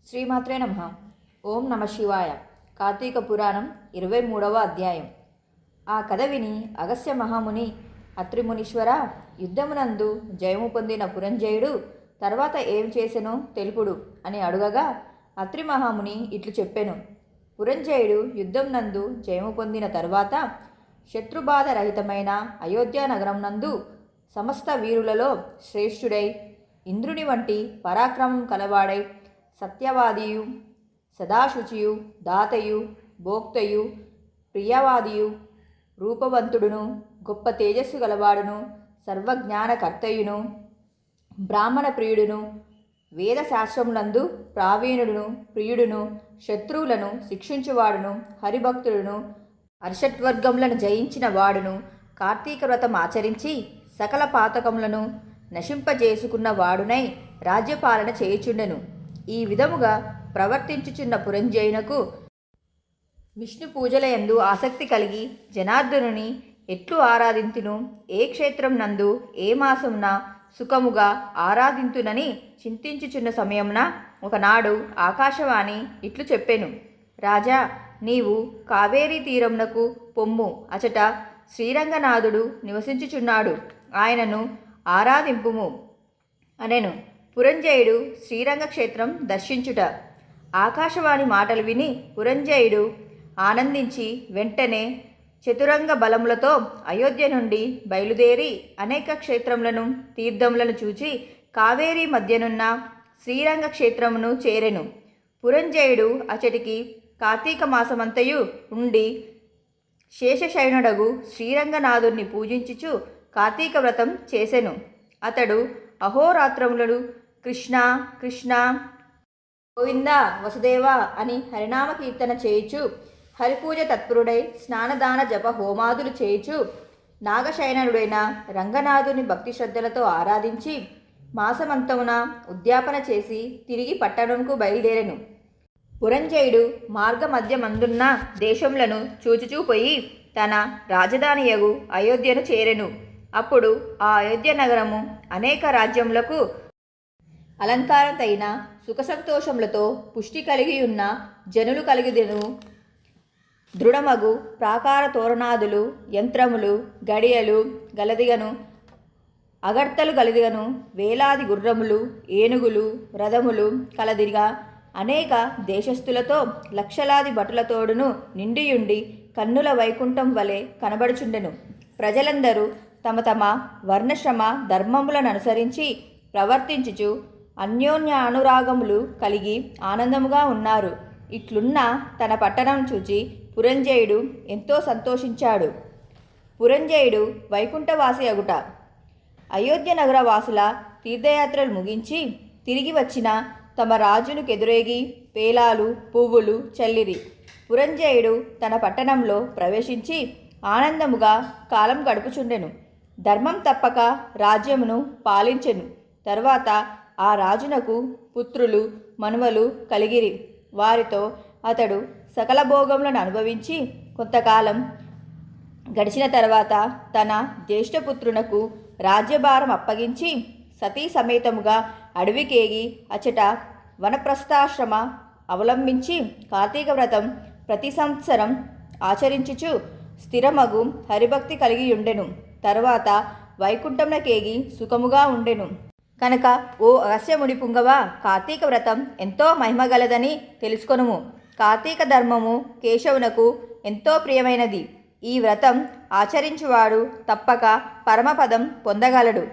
శ్రీమాత్రే నమః. ఓం నమ శివాయ. కార్తీక పురాణం 23వ అధ్యాయం. ఆ కథ విని అగస్త్య మహాముని, అత్రిమునీశ్వర, యుద్ధమునందు జయము పొందిన పురంజయుడు తర్వాత ఏం చేసెనో తెలుపుడు అని అడుగగా, అత్రి మహాముని ఇట్లు చెప్పెను. పురంజయుడు యుద్ధం నందు జయము పొందిన తర్వాత శత్రుబాధ రహితమైన అయోధ్య నగరం నందు సమస్త వీరులలో శ్రేష్ఠుడై, ఇంద్రుని వంటి పరాక్రమం కలవాడై, సత్యవాదియు, సదాశుచియు, దాతయు, భోక్తయు, ప్రియవాదియు, రూపవంతుడును, గొప్ప తేజస్సు గలవాడును, సర్వజ్ఞానకర్తయును, బ్రాహ్మణ ప్రియుడును, వేదశాస్త్రములందు ప్రావీణుడును, ప్రియుడును, శత్రువులను శిక్షించువాడును, హరిభక్తుడును, అర్షట్వర్గములను జయించిన వాడును, కార్తీక వ్రతం ఆచరించి సకల పాతకములను నశింపజేసుకున్న వాడునై రాజ్యపాలన చేయుచుండెను. ఈ విధముగా ప్రవర్తించుచున్న పురంజయునకు విష్ణు పూజలయందు ఆసక్తి కలిగి జనార్దనుని ఎట్లు ఆరాధింతును, ఏ క్షేత్రం నందు ఏ మాసమున సుఖముగా ఆరాధింతునని చింతించుచున్న సమయమున ఒకనాడు ఆకాశవాణి ఇట్లు చెప్పెను. రాజా, నీవు కావేరీ తీరమునకు పొమ్ము, అచట శ్రీరంగనాథుడు నివసించుచున్నాడు, ఆయనను ఆరాధింపుము అనెను. పురంజయుడు శ్రీరంగ క్షేత్రం దర్శించుట. ఆకాశవాణి మాటలు విని పురంజయుడు ఆనందించి వెంటనే చతురంగ బలములతో అయోధ్య నుండి బయలుదేరి అనేక క్షేత్రములను తీర్థములను చూచి కావేరీ మధ్యనున్న శ్రీరంగ క్షేత్రమును చేరెను. పురంజయుడు అచటికి కార్తీక మాసమంతయు ఉండి శేషశయనుడగు శ్రీరంగనాథుణ్ణి పూజించుచు కార్తీక వ్రతం చేసెను. అతడు అహోరాత్రములను కృష్ణ కృష్ణ గోవింద వసుదేవ అని హరినామ కీర్తన చేయుచు, హరిపూజ తత్పరుడై స్నానదాన జప హోమాదులు చేయుచు, నాగశయనుడైన రంగనాథుని భక్తి శ్రద్ధలతో ఆరాధించి మాసమంతమున ఉద్యాపన చేసి తిరిగి పట్టణంకు బయలుదేరెను. పురంజయుడు మార్గమధ్యమందున్న దేశములను చూచుచూపోయి తన రాజధానియగు అయోధ్యను చేరెను. అప్పుడు ఆ అయోధ్య నగరము అనేక రాజ్యములకు అలంకారతైన సుఖ సంతోషములతో పుష్టి కలిగి ఉన్న జనులు కలిగిదెను. దృఢమగు ప్రాకార తోరణాదులు, యంత్రములు, గడియలు గలదిగను, అగర్తలు గలదిగను, వేలాది గుర్రములు, ఏనుగులు, రథములు కలదిగా అనేక దేశస్థులతో లక్షలాది భటులతోడును నిండియుండి కన్నుల వైకుంఠం వలె కనబడుచుండెను. ప్రజలందరూ తమ తమ వర్ణశ్రమ ధర్మములను అనుసరించి ప్రవర్తించుచు అన్యోన్యానురాగములు కలిగి ఆనందముగా ఉన్నారు. ఇట్లున్న తన పట్టణం చూచి పురంజయుడు ఎంతో సంతోషించాడు. పురంజయుడు వైకుంఠవాసి అగుట. అయోధ్య నగర వాసుల తీర్థయాత్రలు ముగించి తిరిగి వచ్చిన తమ రాజునుకెదురేగి పేలాలు, పువ్వులు చల్లిరి. పురంజయుడు తన పట్టణంలో ప్రవేశించి ఆనందముగా కాలం గడుపుచుండెను. ధర్మం తప్పక రాజ్యమును పాలించెను. తర్వాత ఆ రాజునకు పుత్రులు, మనుమలు కలిగిరి. వారితో అతడు సకల భోగములను అనుభవించి కొంతకాలం గడిచిన తర్వాత తన జ్యేష్ఠపుత్రునకు రాజ్యభారం అప్పగించి సతీ సమేతముగా అడవికేగి అచట వనప్రస్థాశ్రమ అవలంబించి కార్తీక వ్రతం ప్రతి సంవత్సరం ఆచరించుచు స్థిరమగు హరిభక్తి కలిగి ఉండెను. తర్వాత వైకుంఠంనకేగి సుఖముగా ఉండెను. కనుక ఓ అగస్త్యముని పుంగవ, కార్తీక వ్రతం ఎంతో మహిమగలదని తెలుసుకొనుము. కార్తీక ధర్మము కేశవునకు ఎంతో ప్రియమైనది. ఈ వ్రతం ఆచరించువాడు తప్పక పరమపదం పొందగలడు.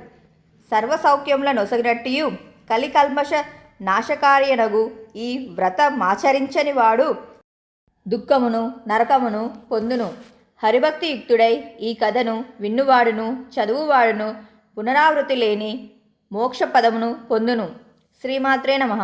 సర్వసౌఖ్యముల నొసగినట్టియు కలికల్మష నాశకార్యనగు ఈ వ్రతమాచరించని వాడు దుఃఖమును నరకమును పొందును. హరిభక్తియుక్తుడై ఈ కథను విన్నువాడును చదువువాడును పునరావృతి లేని మోక్షపదమును పొందును. శ్రీమాత్రే నమః.